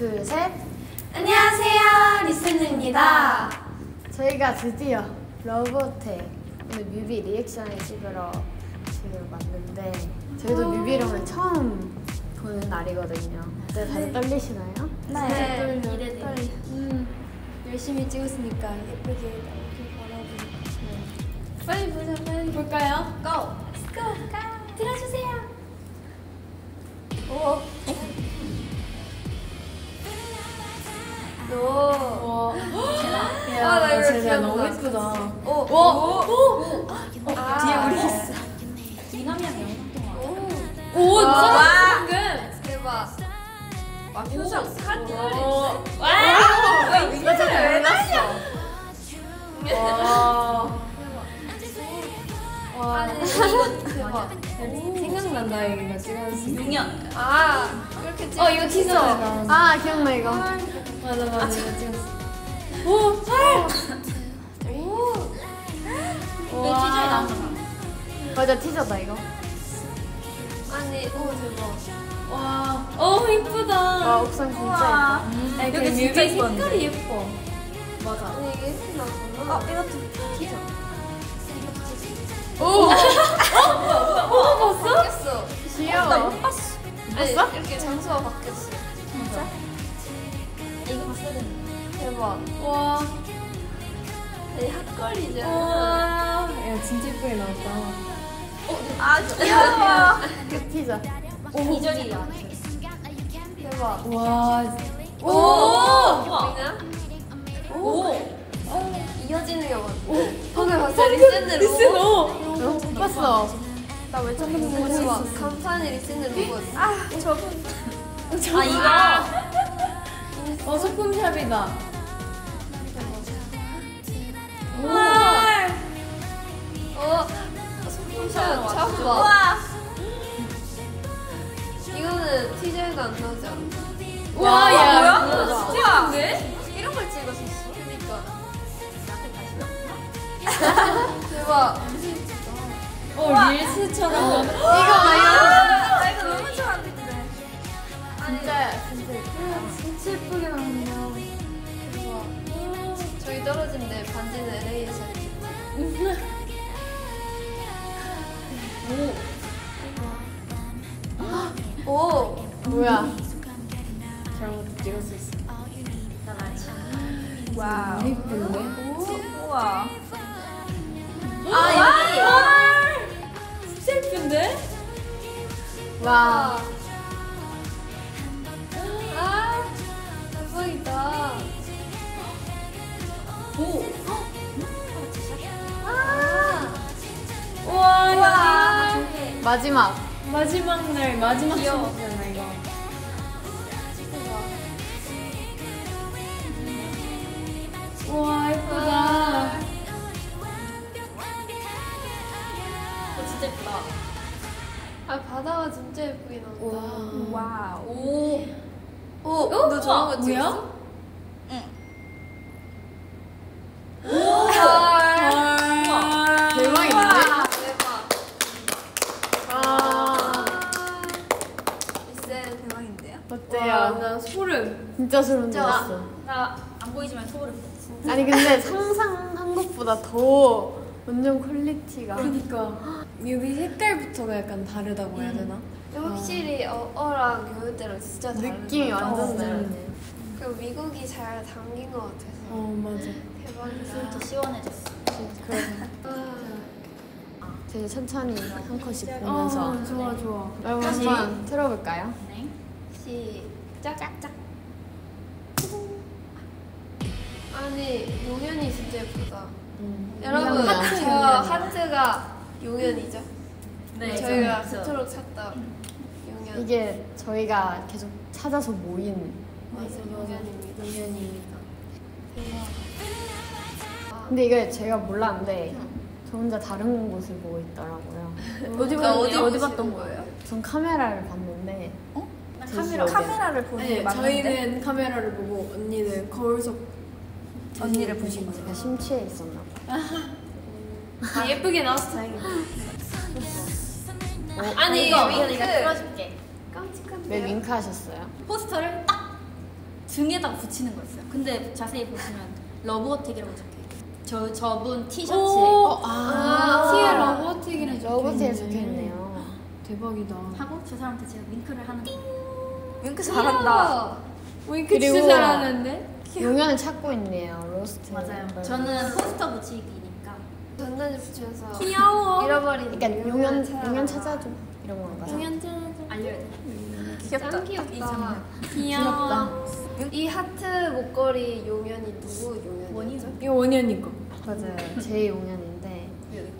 둘, 셋. 안녕하세요, 리스입니다. 저희가 드디어 러브호텔 오늘 뮤비 리액션을 찍으러 지금 왔는데 저희도 뮤비롱을 처음 보는 날이거든요. 네, 다들 떨리시나요? 네. 기대돼요. 열심히 찍었으니까 예쁘게 나오길 바라고. 빨리 보자, 빨리 볼까요? 고! Let's go! 들어주세요. 오. 오. 야, 나 이거 쟤네 귀엽다. 너무 예쁘다. 오. 오! 뒤에 우리 있어. 미남이랑 영상 동안. 오, 와. 방금. 대박. 와, 표정 하트. 와! 이거 진짜 왜 났어? 와. 아니, 이거 대박. 생각난다, 이거 찍었어. 용연. 아, 이렇게 찍어. 이거 티저. 아, 기억나 이거. 맞아, 이거 찍었어. 오, 헐. 오. 이거 티저에 나왔잖아. 맞아, 티저다 이거. 아니, 오 대박. 와, 이쁘다. 와, 옥상 진짜 우와. 예뻐. 여기 뮤비 진짜 색깔이 색깔이 예뻐. 맞아. 아니 이게 예쁘게 나왔구나. 이것도 티저. 오! 봤어? 바뀌었어. 귀여워. 아니, 봤어? 이렇게 장소가 바뀌었어. 진짜? 이거 봤어야 되는데. 대박. 와. 아니, 핫걸이잖아. 와. 야, 진짜 예쁘게 나왔다. 아, 귀여워. 그 티저. 이절이야. 대박. 와. 오! 보이나? 오. 이어지는 게 맞아. 방금 봤어요? 리센드 로고. 못 봤어. 나왜 저분 보고 대박. 간판에 리센드 로고. 아, 저분. 이거. 소품샵이다. 우와. 소품샵 참 좋아. 이거는 티저에도 안 나오지 않아? 와, 야, 뭐야? 이거 진짜 왜? 이런 걸 찍었었어? 그니까. 대박. 릴스처럼. 나 이거 너무 좋아하는데. 진짜 예쁘게 나온다. 대박. 저희 떨어진데 반지는 LA에서. 오. 뭐야? 잘못 찍었었어. 와우. 예쁜데? 우와. 진짜 예쁜데? 와. 아, 대박이다. 오. 아. 와, 우와. 마지막. 마지막 날 마지막 귀여워. 시간이잖아 이거. 와, 예쁘다. 진짜 예쁘다. 아, 바다가 진짜 예쁘게 나온다. 와. 오. 오, 너 저런 거 뭐야? 찍었어? 대박인데? 대박. 아. 리센 대박인데요? 어때요? 나 소름. 진짜 소름 돋았어. 나 안 보이지만 소름. 아니 근데 상상한 것보다 더 완전 퀄리티가. 그러니까 뮤비 색깔부터가 약간 다르다고 해야 되나? 확실히 어랑 겨울때랑 진짜 다르다. 느낌이 완전 다르네. 그리고 미국이 잘 담긴 것 같아서 맞아. 대박이다. 시원해졌어. 저희 천천히 한 컷씩 보면서 좋아. 여러분 한번 틀어볼까요? 네. 시작. 짝짝. 아니 용연이 진짜 예쁘다. 여러분 미남이다. 저 하트가 용연이죠? 네. 저희가 그토록 찾다 용연. 이게 저희가 계속 찾아서 모인. 맞아 용연입니다. 용연입니다. 근데 이게 제가 몰랐는데 저 혼자 다른 곳을 보고 있더라고요. 어디 봤던 거예요? 전 카메라를 봤는데 카메라를 보는 게 맞는데? 저희는 카메라를 보고 언니는 거울속 언니를 보신 거죠? 제가 심취해 있었나 봐. 예쁘게 나와서 다행이다. 아니 이거 윙크. 내가 틀어줄게. 깜찍한데. 왜 윙크 하셨어요? 포스터를 딱 등에다가 붙이는 거였어요. 근데 자세히 보시면 러브어택이라고 적혀있어요. 저분 티셔츠에 티에 러브어택이라 러브티에 적혀있네요. 대박이다. 하고 저 사람한테 제가 윙크를 하는 거예요. 윙크 잘한다. 윙크 진짜 그리고 잘하는데? 용연을 찾고 있네요. 로스트. 맞아요. 저는 포스터 붙이기니까. 전단지 붙이면서 귀여워. 잃어버린 그러니까 용연 찾아줘 이런 건가요? 공연 짠. 알려야 돼요. 짱 귀엽다. 귀여워. 이 하트 목걸이 용연이 누구 용연이죠? 원이죠. 이거 원현이 거. 맞아요. 제 용연인데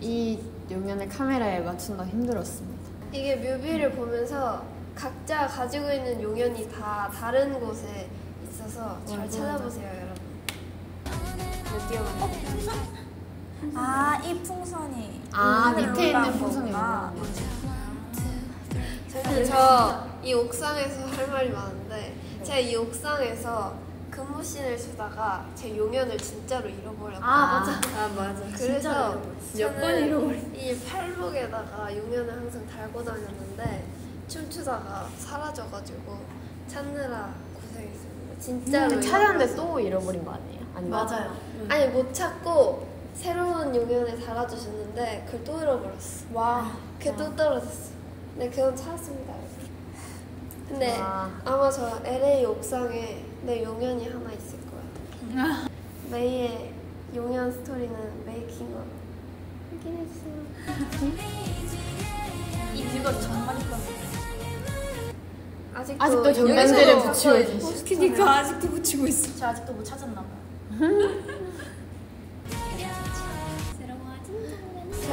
이 용연을 카메라에 맞춘다 힘들었습니다. 이게 뮤비를 보면서 각자 가지고 있는 용연이 다 다른 곳에 있어서 잘 찾아보세요, 여러분. 이 풍선이 밑에 있는 올라온 풍선이 거구나. 저 이 옥상에서 할 말이 많은데 제가 이 옥상에서 근무신을 주다가 제 용연을 진짜로 잃어버렸거든요. 맞아. 그래서 몇 번 잃어버렸어. 이 팔목에다가 용연을 항상 달고 다녔는데 춤추다가 사라져가지고 찾느라 고생했습니다. 진짜로 찾았는데 또 잃어버린 거 아니에요? 아니면 맞아요. 아니 못 찾고 새로운 용연을 달아주셨는데 그걸 또 잃어버렸어. 와. 그게 또 떨어졌어. 근데 그건 찾았습니다. 근데 와. 아마 저 LA 옥상에 내 용연이 하나 있을 거야. 메이의 용연 스토리는 메이킹업 확인해주세요. 이 뷰가 정말 이뻤어요. 아직도 정면들을 여기서 붙이고 아까 계시. 그니까 아직도 붙이고 있어. 저 아직도 못 찾았나 봐요.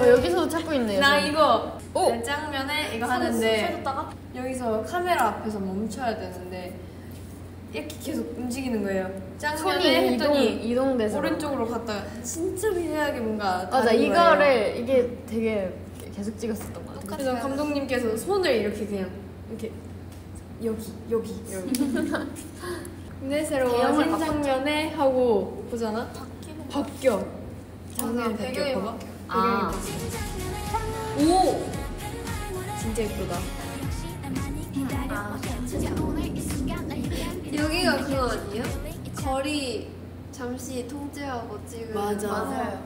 여기서도 찾고 있네요. 나 저는. 이거 오! 내 짱면에 이거 하는데 찾았다가 여기서 카메라 앞에서 멈춰야 되는데 이렇게 계속 움직이는 거예요. 짱면에 손이 했더니 이동돼서 오른쪽으로 갔다가 진짜 미세하게 뭔가 맞아. 다른 이거를 거예요. 이게 되게 계속 찍었었던 것 같아요. 그래서 감독님께서 손을 이렇게 그냥 이렇게 여기 근데 새로운 대형을 신장면에 하고 보잖아? 바뀌어. 장면이 배경이 바뀌어. 봐봐. 아. 오! 진짜 예쁘다. 여기가 그거 아니에요? 거리 잠시 통제하고 찍은. 맞아.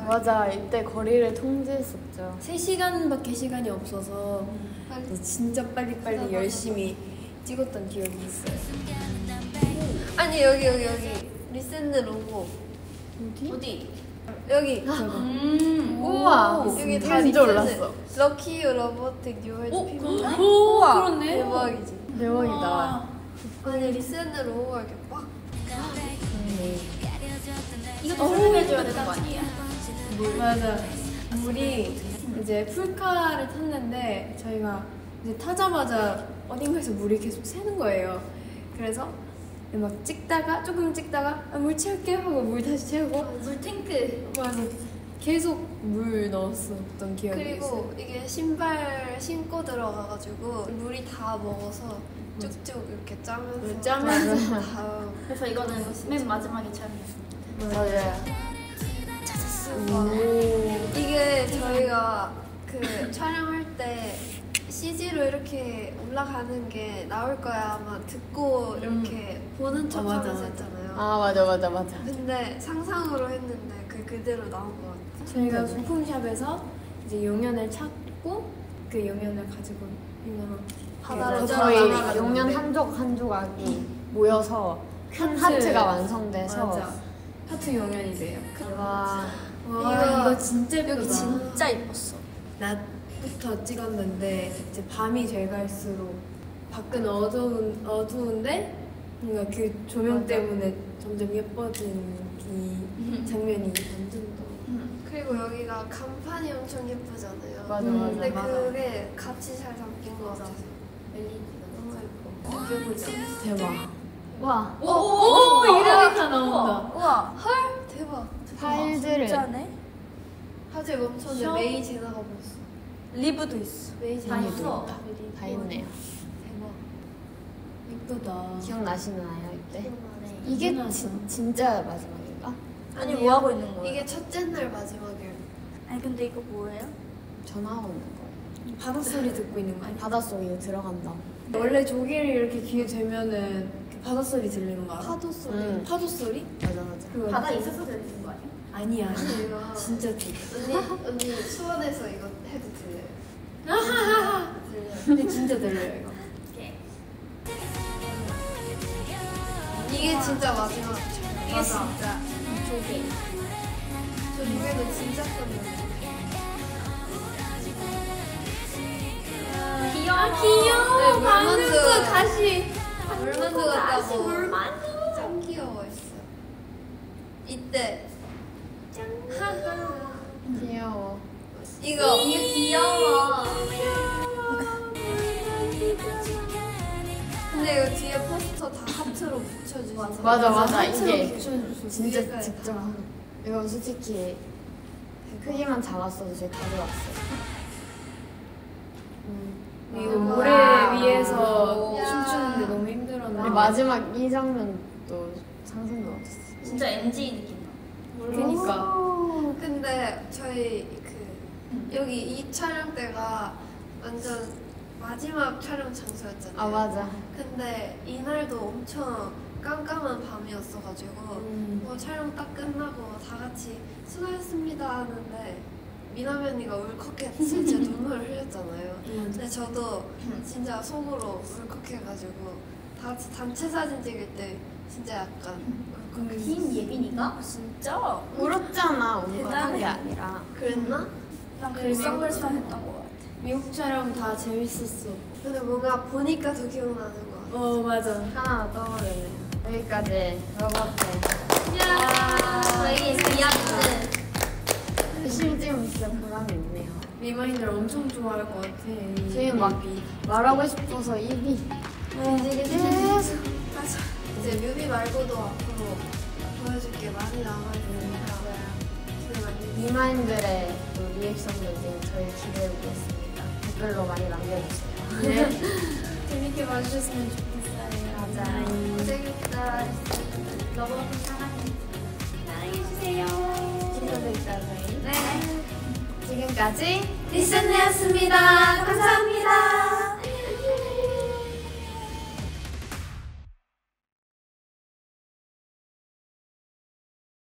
맞아. 이때 거리를 통제했었죠. 3시간밖에 시간이 없어서 빨리. 진짜 빨리빨리 열심히 찍었던 기억이 있어요. 아니 여기 리센드 로고 어디? 여기 우와. 여기 다 진짜 리센드. 올랐어. 럭키 유 러버텍 뉴월드 피부. 오, 그렇네. 대박이지. 대박이다. 아니 리센드 로고가 이렇게 빡. 이것도 설명해줘야 되는 거 아니에요? 맞아. 우리 이제 풀카를 탔는데 저희가 이제 타자마자 어딘가에서 물이 계속 새는 거예요. 그래서 막 찍다가 조금 찍다가 물 채울게 하고 물 다시 채우고 물 탱크. 맞아. 계속 물 넣었었던 기억이 있어요. 그리고 이게 신발 신고 들어가가지고 물이 다 먹어서 쭉쭉 이렇게 짜면서 짜면서. 다음. 그래서 이거는 맨 마지막에 촬영했습니다. 맞아요. 이게 저희가 그 촬영할 때 CG로 이렇게 올라가는 게 나올 거야 아마 듣고 이렇게 보는 척 맞아, 하면서 맞아. 했잖아요. 맞아. 근데 상상으로 했는데 그대로 나온 것 같아. 저희가 소품샵에서 이제 용연을 찾고 그 용연을 가지고 용연으로 바다로 저희 날아가는데. 용연 한 조각 한 조각이 모여서 큰 하트가 완성돼서 맞아. 하트 용연이 돼요. 와. 와 이거 진짜 예쁘다. 여기 진짜 이뻤어. 낮부터 찍었는데 이제 밤이 돼갈수록 밖은 어두운데 뭔가 그 조명 때문에 점점 예뻐지는 이 장면이 완전 더 그리고 여기가 간판이 엄청 예쁘잖아요. 맞아, 근데 맞아. 그게 같이 잘 담긴 것 같아서 너무 예뻐. 느껴보자. 대박. 와. 오, 이름이 다 나온다. 우와. 헐 대박. 파일들을 진짜네. 화질 멈췄는데 셔? 메이 지나가 버렸어. 리브도 있어. 메이 다 지나가 있어. 다 있네요. 대박. 예쁘다. 기억나시나요 이때? 기억나네. 이게 기억나죠. 진짜 마지막인가? 아니 뭐 하고 있는 거야? 이게 첫째 날 마지막이에요. 아니 근데 이거 뭐예요? 전화하고 있는 거예요. 바닷소리 듣고 있는 거 아니야? 바닷속에 들어간다. 원래 조개를 이렇게 귀에 대면은 그 바닷소리 들리는 거 알아? 파도 소리. 파도 소리? 맞아 맞아. 그거 바다 있어서 들리는 거 아니야? 아니야. 아니에요. 진짜 들려. 언니 수원에서 이거 해도 들려요. 들려요. 근데 진짜 들려요 이거. 이게 진짜 마지막. 이게 진짜 조개. 저 노래도 진짜 떴는데. 귀여워. 귀여워. 네, 물만두. 만두도 다시. 물만두 같다고. 물만두. 짱 귀여워했어. 이때. 귀여워. 이거. 이게 귀여워. 근데 이거 뒤에 포스터 다 하트로 붙여주셔서. 맞아 이게 붙여줬어. 진짜 이해가 직접 하는. 이거 솔직히 크기만 작았어도 제가 가져왔어요. 이거 와. 모래 위에서 야. 춤추는데 너무 힘들었는데 근데 마지막 이 장면도 상상도 못했어. 진짜 MG 느낌 나. 그니까 근데 저희 여기 이 촬영 때가 완전 마지막 촬영 장소였잖아요. 아 맞아. 근데 이날도 엄청 깜깜한 밤이었어가지고 촬영 딱 끝나고 다 같이 수고했습니다 하는데 미나미 언니가 울컥해 진짜 눈물을 흘렸잖아요. 근데 저도 진짜 속으로 울컥해가지고 다 같이 단체 사진 찍을 때 진짜 약간 김예빈이가? 진짜? 울었잖아. 울었던 대단해. 게 아니라. 그랬나? 난 글썽글썽 했던 것 같아. 미국 촬영 다 재밌었어. 근데 뭔가 보니까 더 기억나는 것 같아. 맞아. 하나 떠오르네요. 여기까지 러버트. 저희 미아는 열심히 찍으면 진짜 보람이 있네요. 리마인드를 엄청 좋아할 것 같아. 저희는 막 말하고 싶어서 입이 계속. 맞아. 이제 뮤비 말고도 앞으로 보여줄 게 많이 남아있으니까 리마인들의 또 리액션도 이제 저희 기대해보겠습니다. 댓글로 많이 남겨주세요. 네. 재밌게 봐주셨으면 좋겠어요. 맞아. 고생했다. 러버트 사랑해. 사랑해주세요. 친구들 있다 저희. 네. 지금까지 리슨이었습니다.